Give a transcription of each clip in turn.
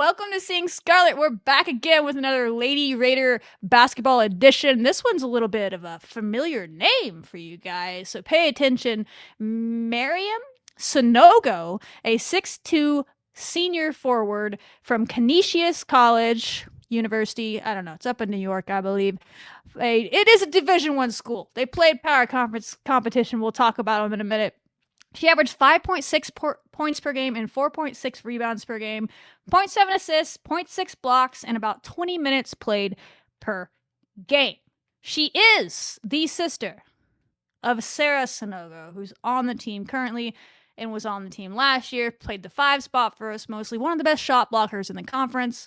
Welcome to Seeing Scarlet. We're back again with another Lady Raider basketball edition. This one's a little bit of a familiar name for you guys, so pay attention. Mariam Sanogo, a 6'2 senior forward from Canisius College University. I don't know. It's up in New York, I believe. It is a Division I school. They played power conference competition. We'll talk about them in a minute. She averaged 5.6 points per game and 4.6 rebounds per game, 0.7 assists, 0.6 blocks, and about 20 minutes played per game. She is the sister of Sara Sanogo, who's on the team currently and was on the team last year, played the 5 spot for us mostly, one of the best shot blockers in the conference.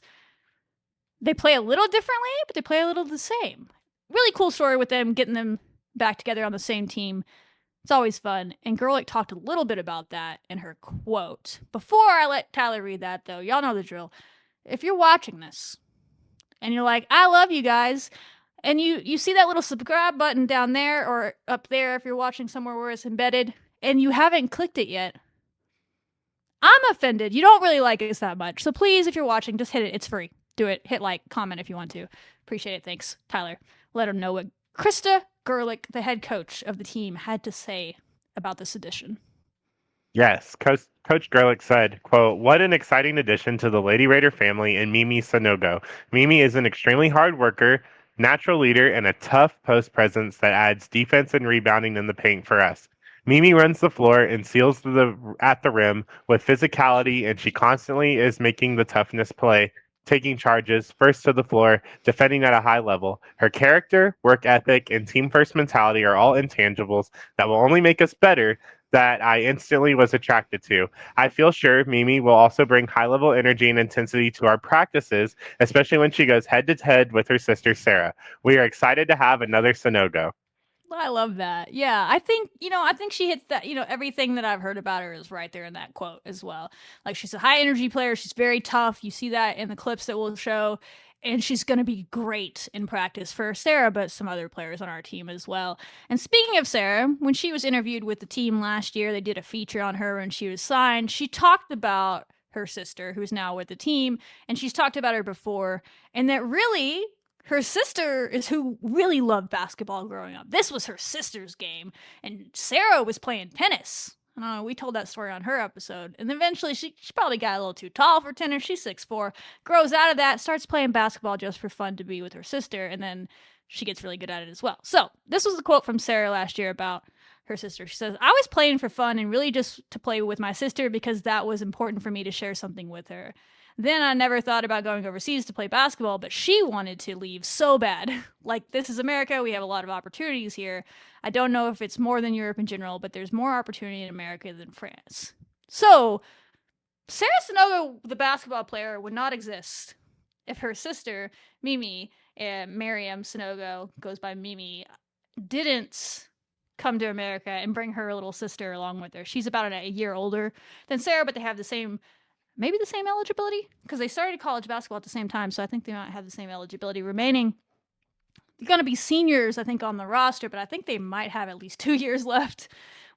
They play a little differently, but they play a little the same. Really cool story with them, getting them back together on the same team. It's always fun. And Gerlich talked a little bit about that in her quote. Before I let Tyler read that, though, y'all know the drill. If you're watching this and you're like, I love you guys, and you see that little subscribe button down there or up there if you're watching somewhere where it's embedded, and you haven't clicked it yet, I'm offended. You don't really like us that much. So please, if you're watching, just hit it. It's free. Do it. Hit like, comment if you want to. Appreciate it. Thanks, Tyler. Let them know what Krista Gerlich, the head coach of the team, had to say about this edition. Yes, Coach Gerlich said, quote, "What an exciting addition to the Lady Raider family in Mimi Sanogo. Mimi is an extremely hard worker, natural leader, and a tough post presence that adds defense and rebounding in the paint for us. Mimi runs the floor and seals at the rim with physicality, and she constantly is making the toughness play, taking charges, first to the floor, defending at a high level. Her character, work ethic, and team first mentality are all intangibles that will only make us better that I instantly was attracted to. I feel sure Mimi will also bring high level energy and intensity to our practices, especially when she goes head to head with her sister Sarah. We are excited to have another Sanogo." I love that. Yeah, I think she hits that. Everything that I've heard about her is right there in that quote as well. Like, she's a high energy player. She's very tough. You see that in the clips that we'll show. And she's going to be great in practice for Sarah, but some other players on our team as well. And speaking of Sarah, when she was interviewed with the team last year, they did a feature on her when she was signed. She talked about her sister, who's now with the team, and she's talked about her before, and that really her sister is who really loved basketball growing up. This was her sister's game, and Sarah was playing tennis. I don't know, we told that story on her episode. And eventually she probably got a little too tall for tennis. She's 6'4", grows out of that, starts playing basketball just for fun to be with her sister, and then she gets really good at it as well. So this was a quote from Sarah last year about her sister. She says, "I was playing for fun and really just to play with my sister because that was important for me to share something with her. Then I never thought about going overseas to play basketball, but she wanted to leave so bad. Like, this is America. We have a lot of opportunities here. I don't know if it's more than Europe in general, but there's more opportunity in America than France." So, Sara Sanogo, the basketball player, would not exist if her sister, Mimi, Mariam Sanogo, goes by Mimi, didn't come to America and bring her little sister along with her. She's about a year older than Sarah, but they have the same eligibility, because they started college basketball at the same time, so I think they might have the same eligibility remaining. They're going to be seniors, I think, on the roster, but I think they might have at least 2 years left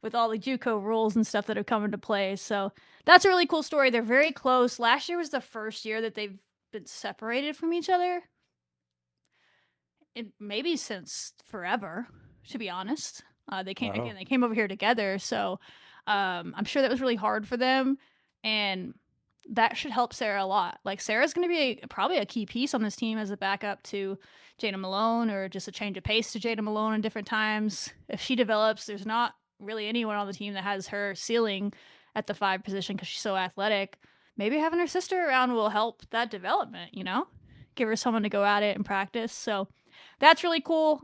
with all the JUCO rules and stuff that have come into play. So that's a really cool story. They're very close. Last year was the first year that they've been separated from each other. Maybe since forever, to be honest. They came over here together, so I'm sure that was really hard for them, and that should help Sarah a lot. Like, Sarah's going to be probably a key piece on this team as a backup to Jada Malone, or just a change of pace to Jada Malone in different times. If she develops, there's not really anyone on the team that has her ceiling at the 5 position because she's so athletic. Maybe having her sister around will help that development, give her someone to go at it and practice. So that's really cool.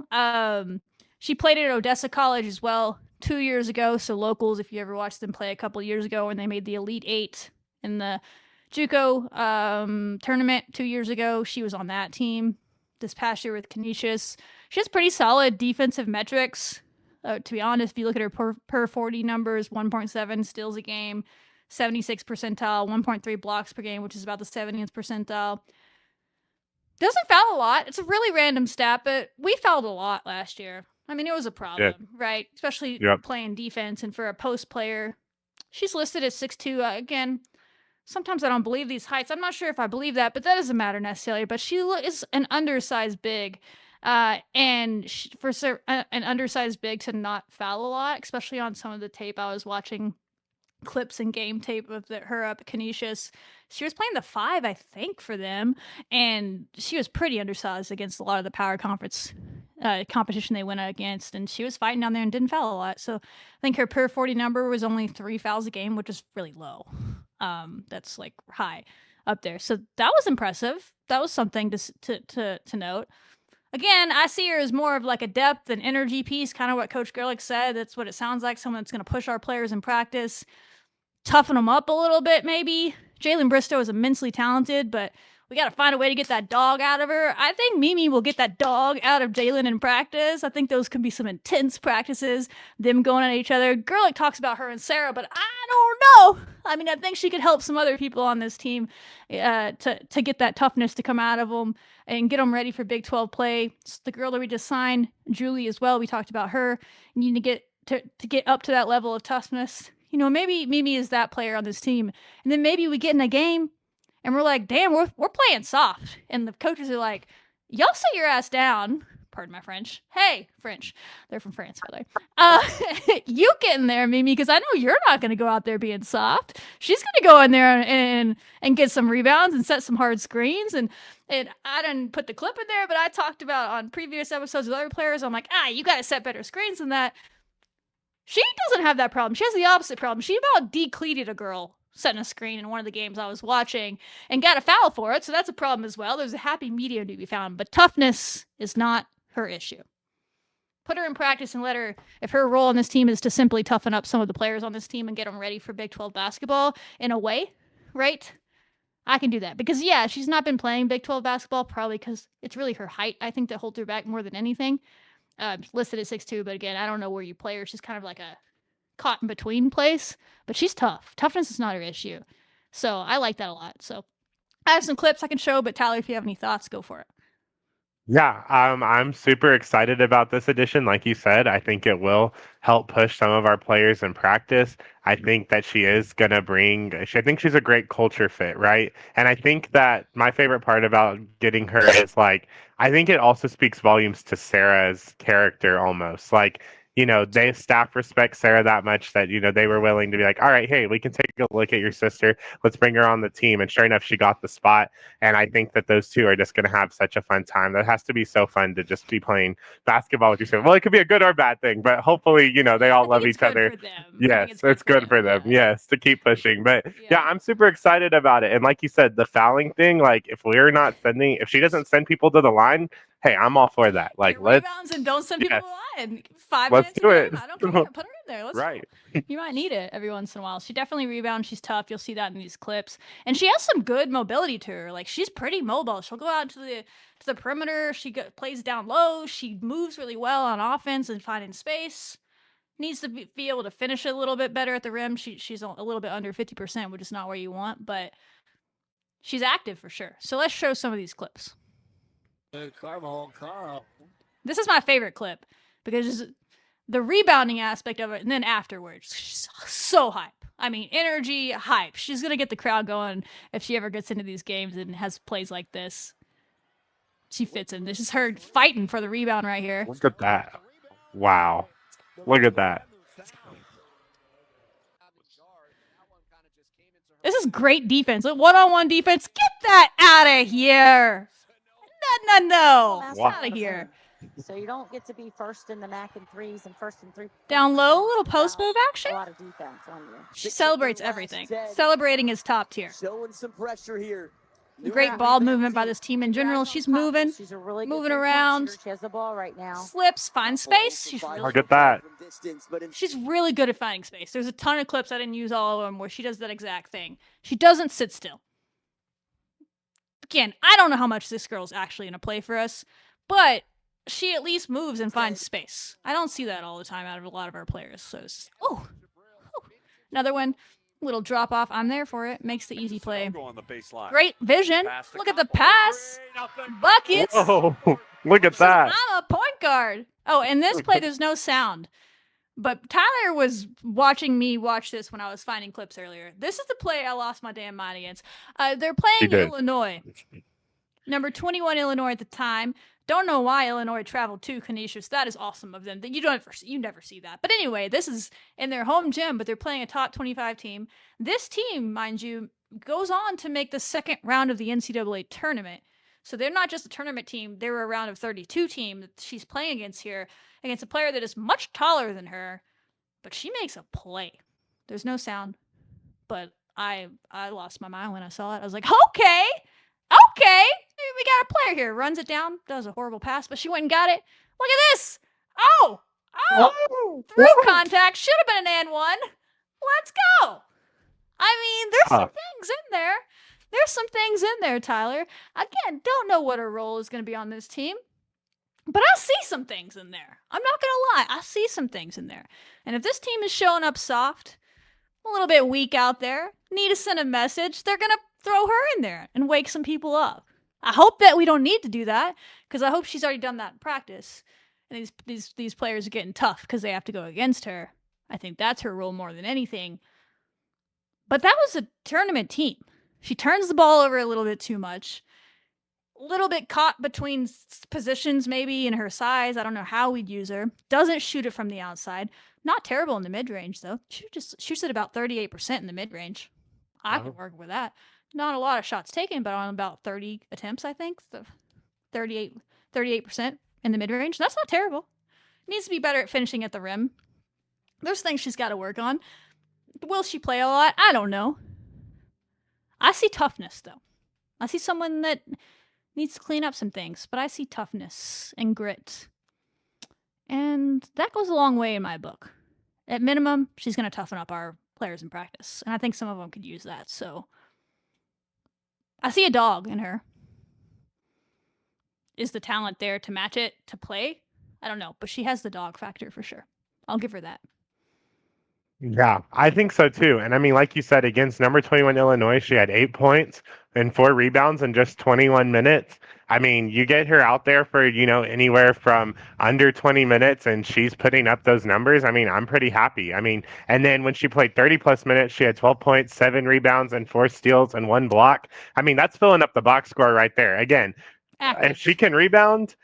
She played at Odessa College as well 2 years ago. So locals, if you ever watched them play a couple years ago when they made the Elite Eight in the JUCO tournament 2 years ago, she was on that team. This past year with Canisius, she has pretty solid defensive metrics. To be honest, if you look at her per 40 numbers, 1.7 steals a game, 76th percentile, 1.3 blocks per game, which is about the 70th percentile. Doesn't foul a lot. It's a really random stat, but we fouled a lot last year. I mean, it was a problem, right? Especially playing defense, and for a post player, she's listed as 6'2". Again, sometimes I don't believe these heights. I'm not sure if I believe that, but that doesn't matter necessarily. But she is an undersized big. And for an undersized big to not foul a lot, especially on some of the tape I was watching, clips and game tape of her up at Canisius. She was playing the 5, I think, for them, and she was pretty undersized against a lot of the power conference competition they went against, and she was fighting down there and didn't foul a lot. So I think her per 40 number was only 3 fouls a game, which is really low. That's like high up there. So that was impressive. That was something to note. Again, I see her as more of like a depth and energy piece, kind of what Coach Gerlich said. That's what it sounds like, someone that's going to push our players in practice, toughen them up a little bit maybe. Jalen Bristow is immensely talented, but we got to find a way to get that dog out of her. I think Mimi will get that dog out of Jalen in practice. I think those could be some intense practices, them going at each other. Gerlich talks about her and Sarah, but I don't know. I mean, I think she could help some other people on this team to get that toughness to come out of them and get them ready for Big 12 play. It's the girl that we just signed, Julie, as well. We talked about her. You need to get up to that level of toughness. You know, maybe Mimi is that player on this team. And then maybe we get in a game and we're like, damn, we're playing soft. And the coaches are like, y'all sit your ass down. Pardon my French. Hey, French. They're from France, by the way. You get in there, Mimi, because I know you're not going to go out there being soft. She's going to go in there and get some rebounds and set some hard screens. And I didn't put the clip in there, but I talked about on previous episodes with other players. I'm like, you got to set better screens than that. She doesn't have that problem. She has the opposite problem. She about decleated a girl setting a screen in one of the games I was watching and got a foul for it, so that's a problem as well. There's a happy medium to be found, but toughness is not her issue. Put her in practice and let her, if her role on this team is to simply toughen up some of the players on this team and get them ready for Big 12 basketball in a way, right? I can do that. Because, yeah, she's not been playing Big 12 basketball, probably because it's really her height, I think, that holds her back more than anything. Listed at 6'2", but again, I don't know where you play her. She's kind of like a caught in between place, but she's tough. Toughness is not her issue. So I like that a lot. So I have some clips I can show, but Tyler, if you have any thoughts, go for it. Yeah, I'm super excited about this edition. Like you said, I think it will help push some of our players in practice. I think that she is going to I think she's a great culture fit, right? And I think that my favorite part about getting her is like, I think it also speaks volumes to Sarah's character almost. Like, staff respect Sarah that much that, they were willing to be like, all right, hey, we can take a look at your sister. Let's bring her on the team. And sure enough, she got the spot. And I think that those two are just going to have such a fun time. That has to be so fun to just be playing basketball with your sister. Well, it could be a good or bad thing, but hopefully, they all love each other. Yes, it's good for them. Yes, to keep pushing. But yeah, I'm super excited about it. And like you said, the fouling thing, like if she doesn't send people to the line, hey, I'm all for that. Like, let's rebounds and don't send people to the line. 5 let's minutes do it. I don't care. Put her in there. Right. You might need it every once in a while. She definitely rebounds. She's tough. You'll see that in these clips. And she has some good mobility to her. Like, she's pretty mobile. She'll go out to the perimeter. She plays down low. She moves really well on offense and finding space. Needs to be able to finish it a little bit better at the rim. She's a little bit under 50%, which is not where you want, but she's active for sure. So let's show some of these clips. This is my favorite clip because the rebounding aspect of it, and then afterwards, she's so hype. I mean, energy, hype. She's going to get the crowd going if she ever gets into these games and has plays like this. She fits in. This is her fighting for the rebound right here. Look at that. Wow. Look at that. This is great defense. One-on-one defense. Get that out of here. No. That's out of here. So you don't get to be first in the MAC and threes and first in three. Down low, little post move action. A lot of defense on you. She celebrates everything. Celebrating is top tier. Showing some pressure here. Great ball movement by this team in general. She's moving. She's a really moving around. She has the ball right now. Slips, finds space. She's Look at that. She's really good at finding space. There's a ton of clips, I didn't use all of them, where she does that exact thing. She doesn't sit still. Again, I don't know how much this girl's actually going to play for us, but she at least moves and finds space. I don't see that all the time out of a lot of our players. So it's just, another one. Little drop off. I'm there for it. Makes the easy play. Great vision. Look at the pass. Buckets. Oh, look at that. I'm a point guard. Oh, in this play, there's no sound. But Tyler was watching me watch this when I was finding clips earlier. This is the play I lost my damn mind against. They're He playing did. Illinois. Number 21 Illinois at the time. Don't know why Illinois traveled to Canisius. That is awesome of them. You never see that. But anyway, this is in their home gym, but they're playing a top 25 team. This team, mind you, goes on to make the second round of the NCAA tournament. So they're not just a tournament team, they're a round of 32 team that she's playing against here, against a player that is much taller than her, but she makes a play. There's no sound, but I lost my mind when I saw it. I was like, okay, we got a player here. Runs it down, does a horrible pass, but she went and got it. Look at this. Oh, through contact. Should have been an and one. Let's go. I mean, there's some things in there. There's some things in there, Tyler. Again, don't know what her role is going to be on this team, but I see some things in there. I'm not going to lie. I see some things in there. And if this team is showing up soft, a little bit weak out there, need to send a message, they're going to throw her in there and wake some people up. I hope that we don't need to do that, because I hope she's already done that in practice. And these players are getting tough because they have to go against her. I think that's her role more than anything. But that was a tournament team. She turns the ball over a little bit too much. A little bit caught between positions maybe in her size. I don't know how we'd use her. Doesn't shoot it from the outside. Not terrible in the mid-range, though. She just shoots at about 38% in the mid-range. I can work with that. Not a lot of shots taken, but on about 30 attempts, I think. So 38% in the mid-range. That's not terrible. Needs to be better at finishing at the rim. There's things she's got to work on. Will she play a lot? I don't know. I see toughness, though. I see someone that needs to clean up some things, but I see toughness and grit. And that goes a long way in my book. At minimum, she's going to toughen up our players in practice. And I think some of them could use that. So I see a dog in her. Is the talent there to match it, to play? I don't know, but she has the dog factor for sure. I'll give her that. Yeah, I think so too. And I mean, like you said, against number 21 Illinois, she had 8 points and 4 rebounds in just 21 minutes. I mean, you get her out there for, anywhere from under 20 minutes and she's putting up those numbers. I mean, I'm pretty happy. I mean, and then when she played 30 plus minutes, she had 12 points, 7 rebounds, and 4 steals and 1 block. I mean, that's filling up the box score right there. Again, if she can rebound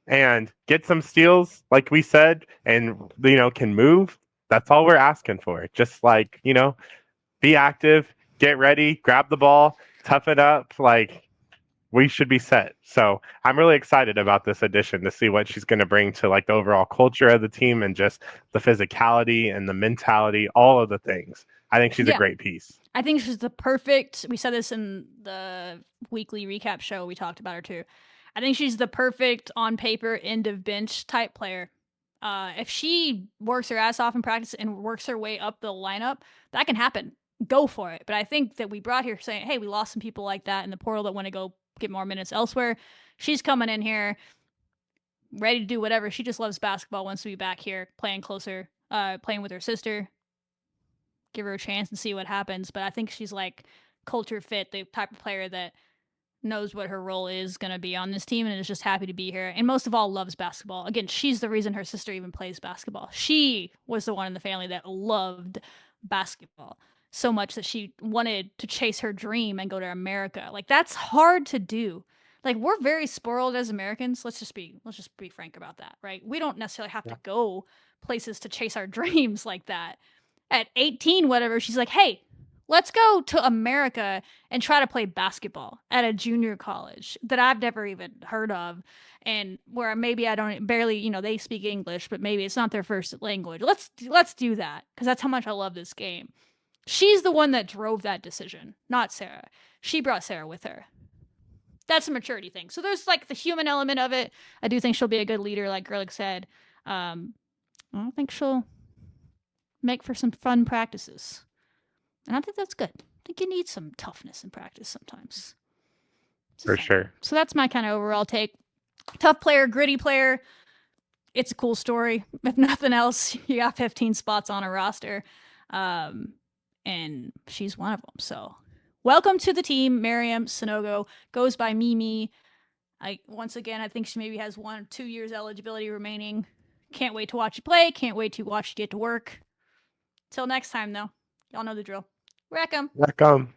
and get some steals, like we said, and, can move, that's all we're asking for. Just be active, get ready, grab the ball, tough it up. We should be set. So I'm really excited about this addition to see what she's going to bring to the overall culture of the team and just the physicality and the mentality, all of the things. I think she's a great piece. I think she's the perfect, we said this in the weekly recap show, we talked about her too. I think she's the perfect on paper end of bench type player. If she works her ass off in practice and works her way up the lineup, that can happen. Go for it. But I think that we brought here saying, hey, we lost some people like that in the portal that want to go get more minutes elsewhere. She's coming in here ready to do whatever. She just loves basketball, wants to be back here playing closer, playing with her sister. Give her a chance and see what happens. But I think she's culture fit, the type of player that knows what her role is going to be on this team and is just happy to be here. And most of all, loves basketball. Again, she's the reason her sister even plays basketball. She was the one in the family that loved basketball so much that she wanted to chase her dream and go to America. That's hard to do. We're very spoiled as Americans. Let's just be frank about that, right? We don't necessarily have to go places to chase our dreams like that. At 18, whatever, she's like, hey, let's go to America and try to play basketball at a junior college that I've never even heard of, and where maybe I don't barely, they speak English, but maybe it's not their first language. Let's do that, because that's how much I love this game. She's the one that drove that decision, not Sarah. She brought Sarah with her. That's a maturity thing. So there's the human element of it. I do think she'll be a good leader, like Gerlich said. I don't think she'll make for some fun practices. And I think that's good. I think you need some toughness in practice sometimes. For sure. So that's my kind of overall take. Tough player, gritty player. It's a cool story. If nothing else, you got 15 spots on a roster. And she's one of them. So welcome to the team, Mariam Sanogo. Goes by Mimi. Once again, I think she maybe has 1 or 2 years eligibility remaining. Can't wait to watch you play. Can't wait to watch you get to work. Till next time, though. Y'all know the drill. Wreck 'em. Welcome.